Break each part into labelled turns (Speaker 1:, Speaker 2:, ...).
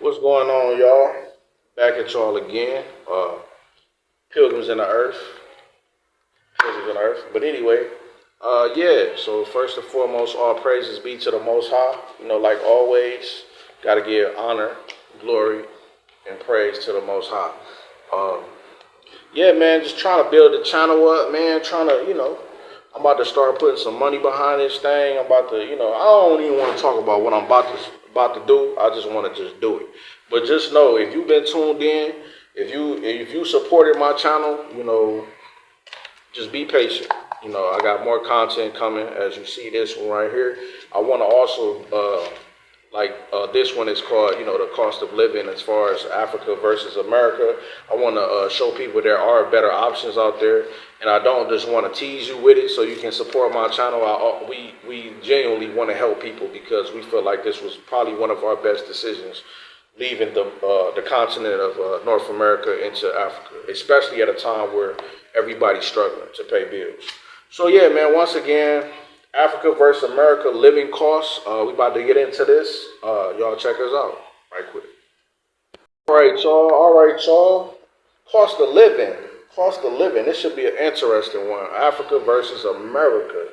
Speaker 1: What's going on, y'all? Back at y'all again. Pilgrims in the Earth. Pilgrims in the Earth. But anyway, yeah. So first and foremost, all praises be to the Most High. Like always, gotta give honor, glory, and praise to the Most High. Um, yeah, man. Just trying to build the channel up, man. I'm about to start putting some money behind this thing. I'm about to, I don't even want to talk about what I'm about to do. I just want to just do it. But just know, if you've been tuned in, if you supported my channel, just be patient. I got more content coming. As you see this one right here, I want to also this one is called, the cost of living as far as Africa versus America. I want to show people there are better options out there, and I don't just want to tease you with it so you can support my channel. We genuinely want to help people because we feel like this was probably one of our best decisions, leaving the continent of North America into Africa, especially at a time where everybody's struggling to pay bills. So yeah, man, once again, Africa versus America living costs. We about to get into this. Y'all check us out right quick. All right, y'all. Cost of living. Cost of living. This should be an interesting one. Africa versus America.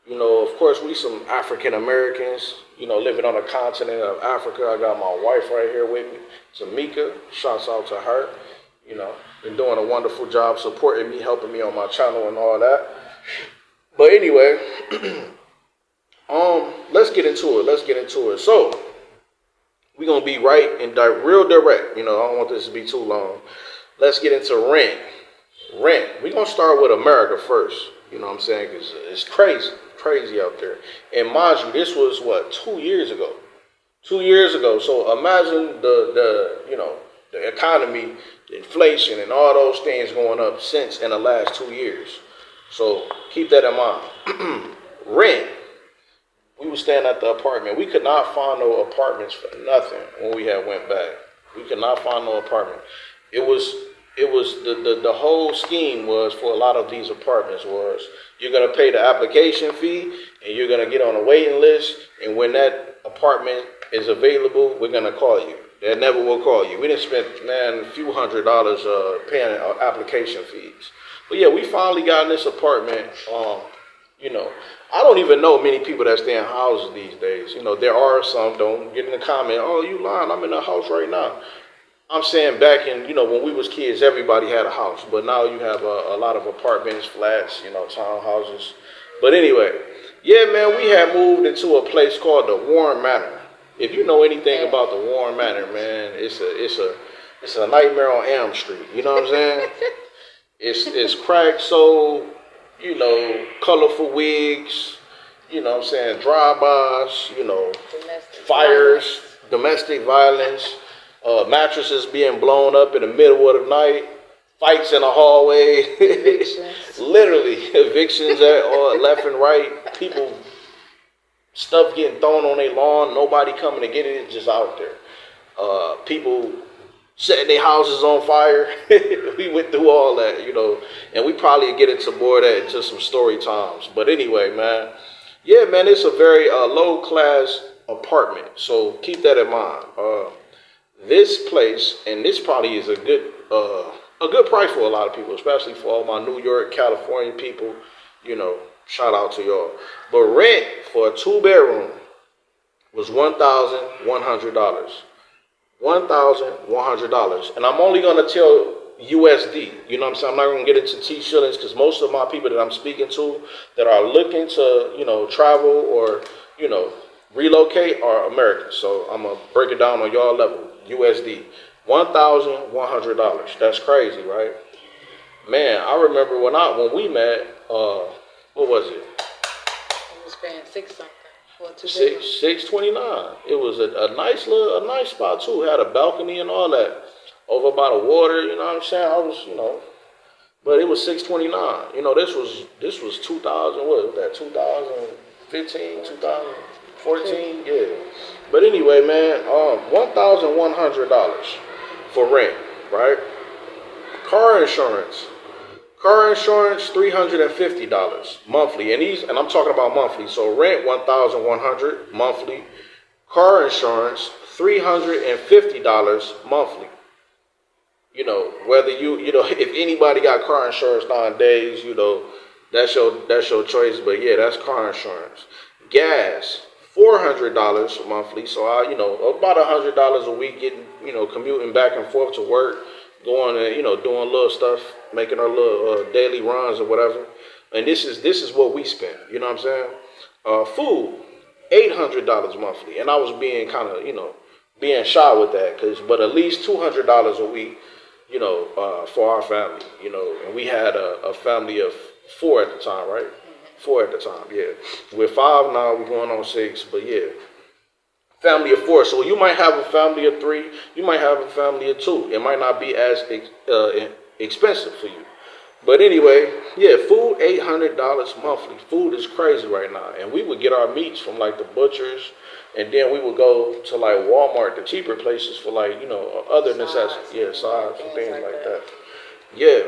Speaker 1: Of course, we some African Americans, living on the continent of Africa. I got my wife right here with me, Tamika. Shouts out to her. Been doing a wonderful job supporting me, helping me on my channel and all that. But anyway, let's get into it. So we're gonna be right and real direct. I don't want this to be too long. Let's get into rent. We're gonna start with America first. You know what I'm saying? Because it's crazy out there. And mind you, this was what, 2 years ago. 2 years ago. So imagine the economy, the inflation, and all those things going up since in the last 2 years. So keep that in mind. Rent. We were staying at the apartment. We could not find no apartments for nothing when we had went back. We could not find no apartment. It was the whole scheme was for a lot of these apartments was you're gonna pay the application fee and you're gonna get on a waiting list, and when that apartment is available, we're gonna call you. They never will call you. We didn't spend a few $100s paying application fees. But yeah, we finally got in this apartment. I don't even know many people that stay in houses these days. There are some. Don't get in the comment, oh, you lying, I'm in a house right now. I'm saying back in, when we was kids, everybody had a house. But now you have a lot of apartments, flats, townhouses. But anyway, yeah, man, we had moved into a place called the Warren Manor. If you know anything about the Warren Manor, man, it's a nightmare on Elm Street. You know what I'm saying? It's crack sold, colorful wigs, drive-bys, fires, domestic violence, mattresses being blown up in the middle of the night, fights in the hallway, literally evictions left and right, people, stuff getting thrown on their lawn, nobody coming to get it, it's just out there. People setting their houses on fire. We went through all that, and we probably get into more of that into some story times. But anyway, man, yeah, man, it's a very low class apartment, so keep that in mind. This place, and this probably is a good price for a lot of people, especially for all my New York, California people. Shout out to y'all. But rent for a 2-bedroom was $1,100. $1,100. And I'm only going to tell USD. You know what I'm saying? I'm not going to get into T shillings because most of my people that I'm speaking to that are looking to, travel or, relocate are Americans. So I'm going to break it down on y'all level. USD. $1,100. That's crazy, right? Man, I remember when we met, what was it?
Speaker 2: I was paying $6 something.
Speaker 1: $629. It was a nice spot too. It had a balcony and all that over by the water. You know what I'm saying? But it was $629. This was 2000. What was that? 2015, 2014. Yeah. But anyway, man, $1,100 for rent, right? Car insurance. Car insurance, $350 monthly, and I'm talking about monthly. So rent $1,100 monthly. Car insurance $350 monthly. You know, whether you know, if anybody got car insurance nowadays, you know, that's your choice. But yeah, that's car insurance. Gas, $400 monthly. So I, you know, about $100 a week, getting, you know, commuting back and forth to work, going and, you know, doing little stuff, making our little daily runs or whatever. And this is what we spend. You know what I'm saying? Food, $800 monthly, and I was being kind of, you know, being shy with that, but at least $200 a week, you know, for our family, you know, and we had a family of 4 at the time, right? 4 at the time, yeah. We're 5 now, we're going on 6, but yeah, family of 4. So you might have a family of 3, you might have a family of 2. It might not be as expensive for you. But anyway, yeah, food, $800 monthly. Food is crazy right now. And we would get our meats from like the butchers, and then we would go to like Walmart, the cheaper places for like, you know, other necessities. Yeah, sides and things like that. Yeah.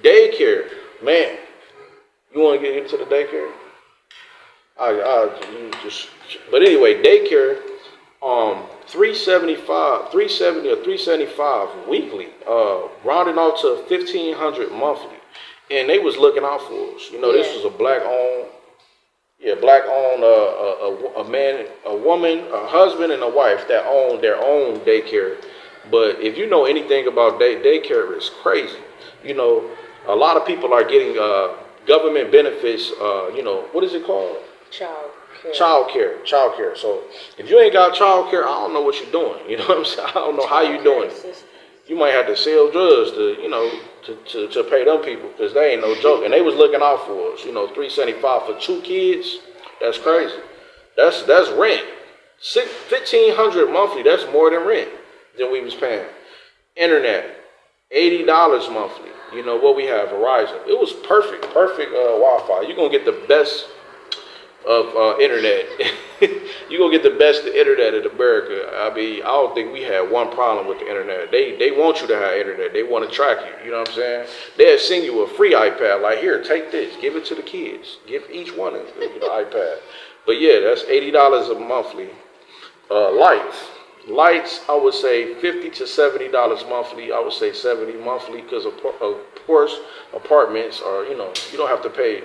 Speaker 1: Daycare. Man, you want to get into the daycare? But anyway, daycare, 370 or 375 weekly, rounding off to 1,500 monthly. And they was looking out for us. You know, this was a black-owned, a man, a woman, a husband, and a wife that owned their own daycare. But if you know anything about daycare, it's crazy. You know, a lot of people are getting government benefits. You know, what is it called? Child care. So if you ain't got child care, I don't know what you're doing. You know what I'm saying? I don't know how you doing it. You might have to sell drugs to, you know, to pay them people, because they ain't no joke. And they was looking out for us. You know, $375 for 2 kids. That's crazy. That's rent. $1,500 monthly. That's more than rent than we was paying. Internet, $80 monthly. You know what we have? Verizon. It was perfect Wi-Fi. You're gonna get the best of internet. You're gonna get the best internet in America. I mean, I don't think we had one problem with the internet. They want you to have internet. They want to track you. You know what I'm saying? They'll send you a free iPad. Like, here, take this. Give it to the kids. Give each one an iPad. But yeah, that's $80 a monthly. Lights, I would say $50 to $70 monthly. I would say $70 monthly, because of course apartments are, you know, you don't have to pay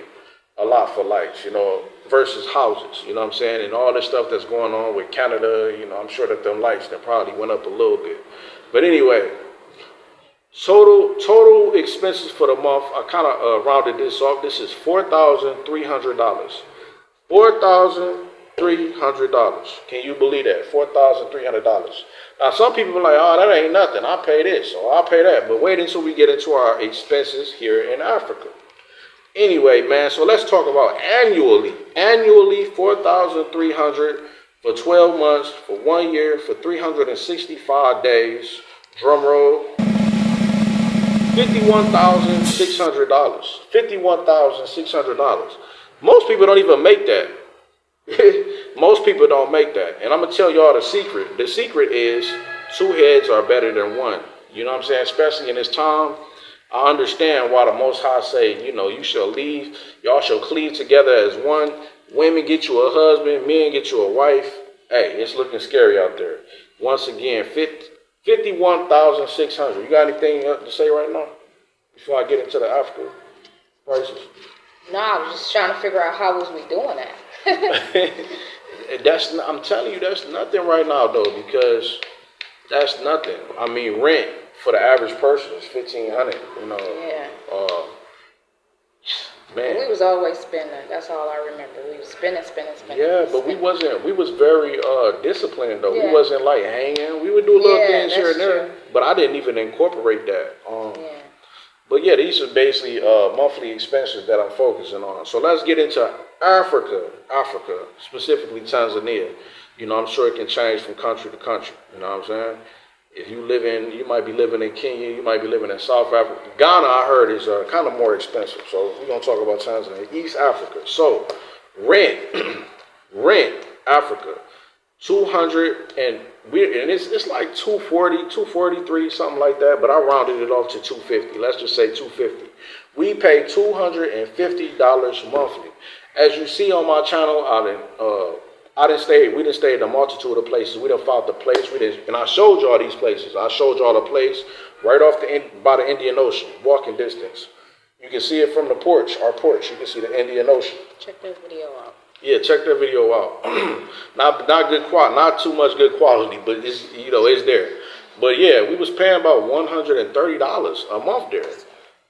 Speaker 1: a lot for lights, you know, versus houses, you know what I'm saying? And all this stuff that's going on with Canada, you know, I'm sure that them lights that probably went up a little bit. But anyway, total expenses for the month, I kind of rounded this off. This is $4,300. $4,300. Can you believe that? $4,300. Now, some people are like, oh, that ain't nothing. I'll pay this, or I'll pay that. But wait until we get into our expenses here in Africa. Anyway, man, so let's talk about annually. Annually, $4,300 for 12 months, for 1 year, for 365 days. Drum roll. $51,600. $51,600. Most people don't even make that. Most people don't make that. And I'm going to tell y'all the secret. The secret is 2 heads are better than 1. You know what I'm saying? Especially in this time. I understand why the Most High say, you know, you shall leave, y'all shall cleave together as one. Women get you a husband, men get you a wife. Hey, it's looking scary out there. Once again, $51,600. You got anything to say right now before I get into the Africa prices?
Speaker 2: No, I was just trying to figure out how was we doing that.
Speaker 1: I'm telling you, that's nothing right now though, because that's nothing. I mean, rent for the average person is $1,500. You know.
Speaker 2: Yeah.
Speaker 1: Man.
Speaker 2: We was always spending. That's all I remember. We was spending.
Speaker 1: Yeah, but we was very disciplined though. Yeah. We wasn't like hanging. We would do little things here and there, but I didn't even incorporate that. But yeah, these are basically monthly expenses that I'm focusing on. So let's get into Africa, specifically Tanzania. You know, I'm sure it can change from country to country. You know what I'm saying? If you might be living in Kenya, you might be living in South Africa. Ghana, I heard, is kind of more expensive. So we're going to talk about Tanzania. East Africa. So rent, Africa, 200, and it's like 240, 243, something like that. But I rounded it off to 250. Let's just say 250. We pay $250 monthly. As you see on my channel, We didn't stay in a multitude of places. We done found the place. And I showed y'all these places. I showed y'all the place right off by the Indian Ocean, walking distance. You can see it from the porch, our porch. You can see the Indian Ocean.
Speaker 2: Check that video out.
Speaker 1: Yeah, check that video out. not good quality, not too much good quality, but it's it's there. But yeah, we was paying about $130 a month there,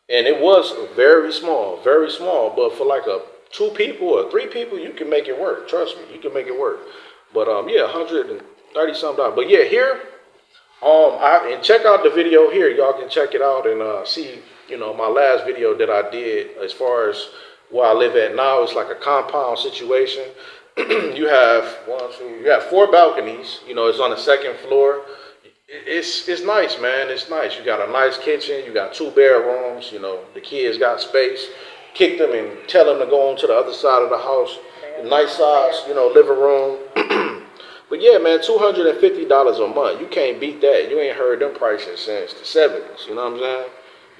Speaker 1: and it was very small. But for like a 2 people or 3 people, you can make it work. Trust me, you can make it work. But yeah, $130 something. But yeah, here, and check out the video here. Y'all can check it out and see, my last video that I did as far as where I live at now. It's like a compound situation. You have 4 balconies. It's on the 2nd floor. It's nice, man. It's nice. You got a nice kitchen. You got 2 bedrooms. The kids got space. Kick them and tell them to go on to the other side of the house. Nice size, living room. But yeah, man, $250 a month. You can't beat that. You ain't heard them prices since the 70s. You know what I'm saying?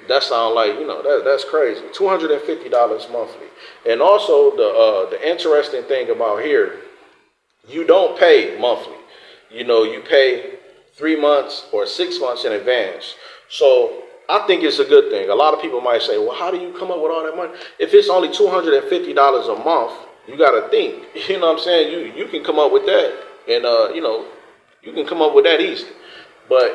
Speaker 1: That sound like, that's crazy. $250 monthly. And also the interesting thing about here, you don't pay monthly. You pay 3 months or 6 months in advance. So I think it's a good thing. A lot of people might say, well, how do you come up with all that money? If it's only $250 a month, you got to think. You know what I'm saying? You can come up with that. And, you can come up with that easy. But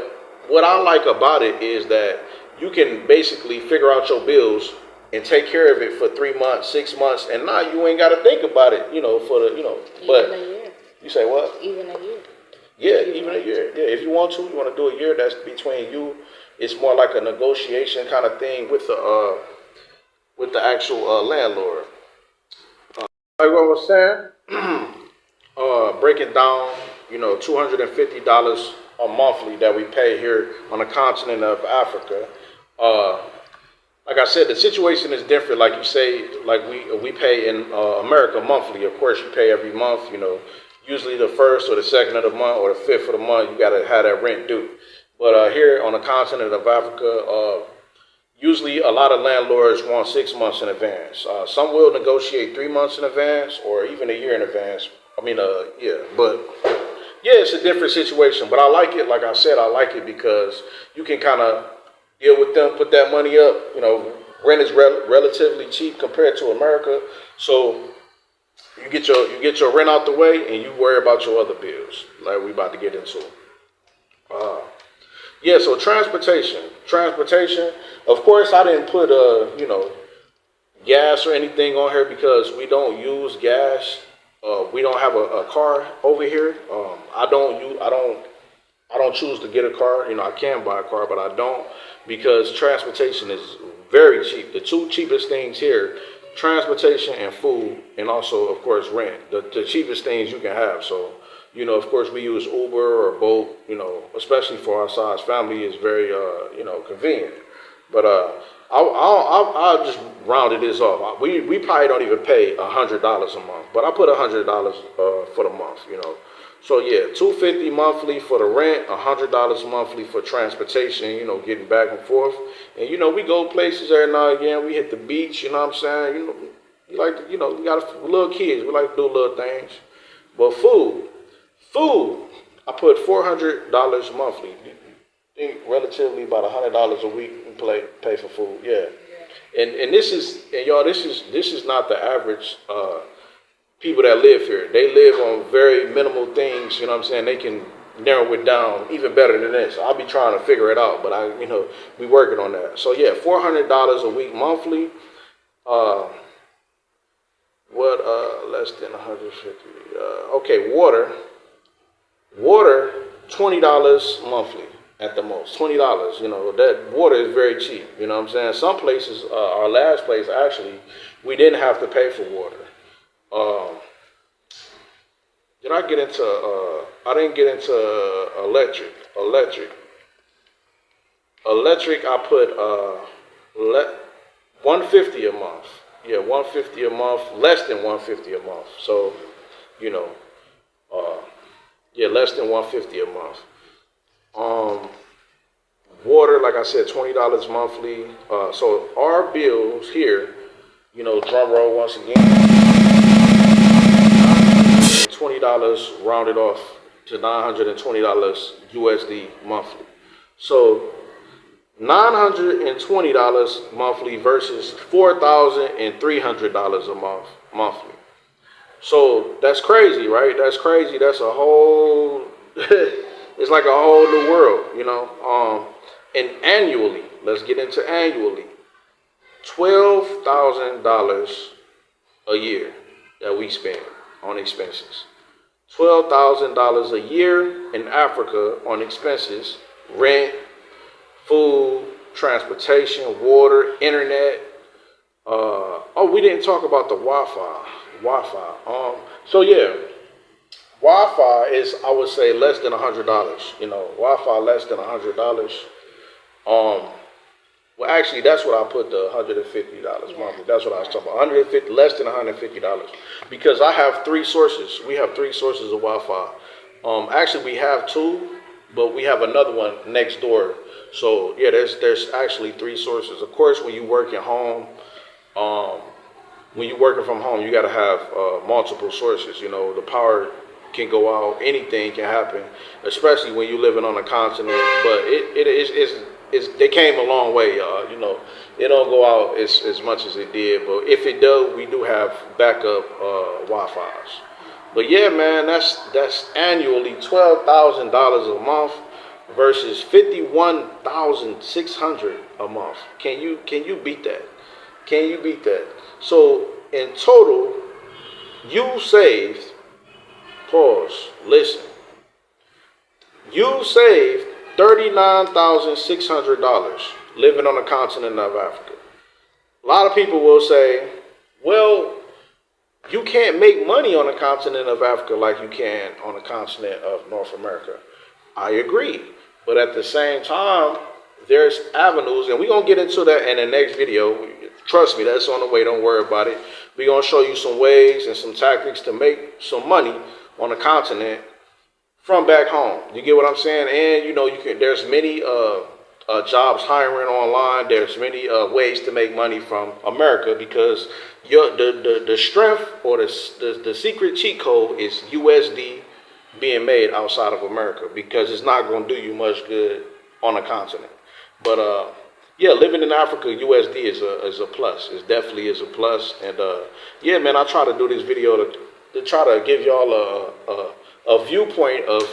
Speaker 1: what I like about it is that you can basically figure out your bills and take care of it for 3 months, 6 months, and now you ain't got to think about it, for the, but
Speaker 2: even a year.
Speaker 1: You say what?
Speaker 2: Even a year.
Speaker 1: Yeah, even a year. Yeah, if you want to do a year, that's between you. It's more like a negotiation kind of thing with the actual landlord. Like what I was saying, breaking down, $250 a monthly that we pay here on the continent of Africa. Like I said, the situation is different. Like you say, like we pay in America monthly. Of course, you pay every month. Usually the 1st or the 2nd of the month or the 5th of the month, you got to have that rent due. But here on the continent of Africa, usually a lot of landlords want 6 months in advance. Some will negotiate 3 months in advance or even a year in advance. But yeah, it's a different situation. But I like it. Like I said, I like it because you can kind of deal with them, put that money up. Rent is relatively cheap compared to America. So you get your rent out the way and you worry about your other bills like we about to get into. Yeah, so transportation. Of course, I didn't put gas or anything on here because we don't use gas. We don't have a car over here. I don't choose to get a car. I can buy a car, but I don't because transportation is very cheap. The 2 cheapest things here, transportation and food, and also, of course, rent. The cheapest things you can have. So, of course, we use Uber or Bolt, especially for our size family is very, convenient. But I'll just rounded this off. We probably don't even pay $100 a month, but I put $100 for the month, So yeah, $250 monthly for the rent, $100 monthly for transportation, getting back and forth. And we go places every now and again. We hit the beach, you know what I'm saying? We like to, we got little kids. We like to do little things. But food, I put $400 monthly. I think relatively about $100 a week we pay for food. Yeah. And this is not the average people that live here. They live on very minimal things, you know what I'm saying? They can narrow it down even better than this. I'll be trying to figure it out, but we working on that. So yeah, $400 a week monthly. Less than 150. Okay, water, $20 monthly at the most. $20. That water is very cheap. You know what I'm saying? Some places, our last place actually, we didn't have to pay for water. I didn't get into electric. Electric, I put $150 a month. Yeah, $150 a month, less than $150 a month. So, less than $150 a month. Water, like I said, $20 monthly. So our bills here, drum roll once again, $920 rounded off to $920 USD monthly. So $920 monthly versus $4,300 a month monthly. So that's crazy, right? That's crazy. That's a whole. It's like a whole new world, you know. And annually, let's get into annually. $12,000 a year that we spend on expenses. $12,000 a year in Africa on expenses, rent, food, transportation, water, internet. We didn't talk about the Wi-Fi. So yeah, Wi-Fi is, I would say, less than $100. You know, Wi-Fi less than $100. Well, actually, that's what I put the $150 monthly. That's what I was talking about. Less than $150, because I have three sources. We have three sources of Wi-Fi. Actually, we have two, but we have another one next door. So yeah, there's actually three sources. Of course, when you work at home, when you're working from home, you got to have multiple sources. You know, the power can go out, anything can happen, especially when you're living on a continent. But they came a long way, y'all. You know, it don't go out as much as it did, but if it does, we do have backup Wi-Fi's. But yeah, man, that's annually $12,000 a month versus $51,600 a month. Can you beat that? Can you beat that? So in total, you saved. Pause. Listen. You saved $39,600 living on the continent of Africa. A lot of people will say, well, you can't make money on the continent of Africa like you can on the continent of North America. I agree. But at the same time, there's avenues, and we're going to get into that in the next video. Trust me, that's on the way. Don't worry about it. We're going to show you some ways and some tactics to make some money on the continent from back home. You get what I'm saying? And, you know, there's many jobs hiring online. There's many ways to make money from America, because the strength or the secret cheat code is USD being made outside of America, because it's not going to do you much good on the continent. But yeah, living in Africa, USD is a plus. It definitely is a plus. And yeah, man, I try to do this video to try to give y'all a viewpoint of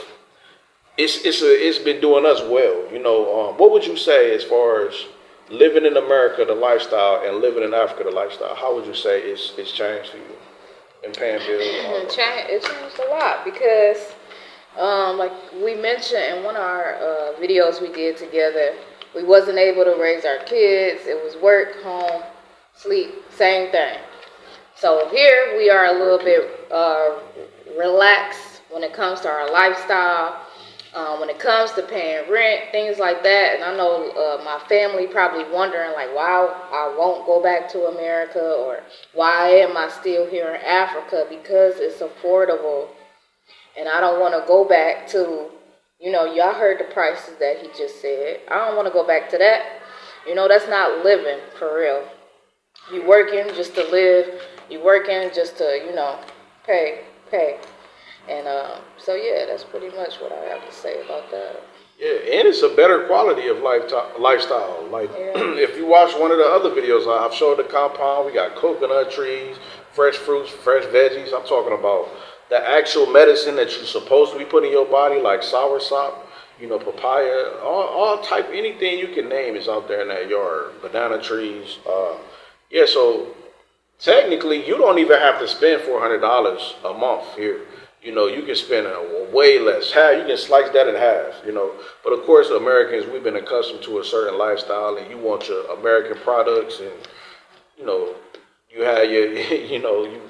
Speaker 1: it's been doing us well. You know, what would you say as far as living in America, the lifestyle, and living in Africa, the lifestyle? How would you say it's changed for you in paying bills?
Speaker 2: It changed a lot, because like we mentioned in one of our videos we did together, we wasn't able to raise our kids. It was work, home, sleep, same thing. So here we are a little bit relaxed when it comes to our lifestyle, when it comes to paying rent, things like that. And I know my family probably wondering, like, why I won't go back to America, or why am I still here in Africa? Because it's affordable, and I don't want to go back to, you know, y'all heard the prices that he just said. I don't want to go back to that. You know, that's not living for real. You working just to live. You working just to, you know, pay. And so yeah, that's pretty much what I have to say about that.
Speaker 1: Yeah, and it's a better quality of lifestyle. Like, if you watch one of the other videos, I've showed the compound. We got coconut trees, fresh fruits, fresh veggies. I'm talking about the actual medicine that you're supposed to be putting in your body, like soursop, you know, papaya, all type, anything you can name is out there in that yard. Banana trees. Yeah, so technically, you don't even have to spend $400 a month here. You know, you can spend way less. You can slice that in half, you know. But of course, Americans, we've been accustomed to a certain lifestyle, and you want your American products, and, you know, you have your, you know, you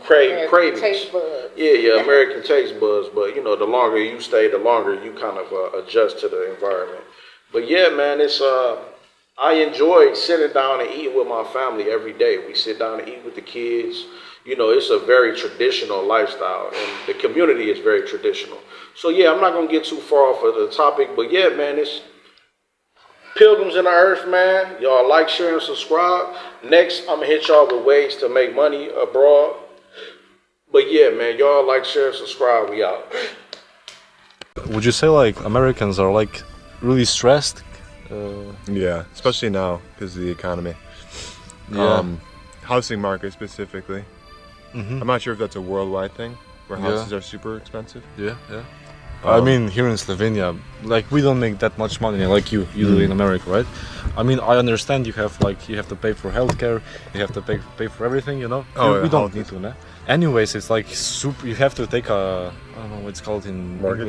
Speaker 1: crave cravings. Taste buds. Yeah, your American taste buds. But, you know, the longer you stay, the longer you kind of adjust to the environment. But yeah, man, it's I enjoy sitting down and eating with my family every day. We sit down and eat with the kids. You know, it's a very traditional lifestyle, and the community is very traditional. So yeah, I'm not gonna get too far off of the topic, but yeah, man, it's Pilgrims in the Earth, man. Y'all like, share, and subscribe. Next, I'm gonna hit y'all with ways to make money abroad. But yeah, man, y'all like, share, subscribe. We out.
Speaker 3: Would you say like Americans are like really stressed?
Speaker 4: Yeah, especially now because of the economy.
Speaker 3: Yeah.
Speaker 4: Housing market specifically.
Speaker 3: Mhm.
Speaker 4: I'm not sure if that's a worldwide thing where
Speaker 3: Yeah.
Speaker 4: houses are super expensive.
Speaker 3: Yeah, yeah. I mean, here in Slovenia, like we don't make that much money like you do in America, right? I mean, I understand you have to pay for healthcare, you have to pay for everything, you know.
Speaker 4: Oh,
Speaker 3: we
Speaker 4: yeah,
Speaker 3: don't
Speaker 4: health
Speaker 3: need
Speaker 4: is-
Speaker 3: to, no? Anyways, it's like super. You have to take a I don't know what it's called in
Speaker 4: Mortgage?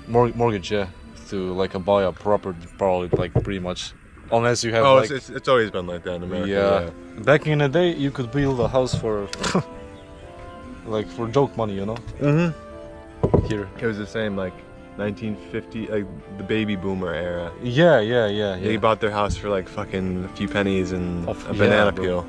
Speaker 3: English. Mortgage, yeah, to like buy a property, probably like pretty much, unless you have
Speaker 4: Oh,
Speaker 3: like
Speaker 4: it's always been like that in America.
Speaker 3: yeah. Back in the day, you could build a house for like for joke money, you know.
Speaker 4: Mm-hmm.
Speaker 3: Here.
Speaker 4: It was the same like 1950, like the baby boomer era.
Speaker 3: Yeah.
Speaker 4: They bought their house for like fucking a few pennies and
Speaker 3: Of-
Speaker 4: a banana
Speaker 3: yeah, bro.
Speaker 4: peel.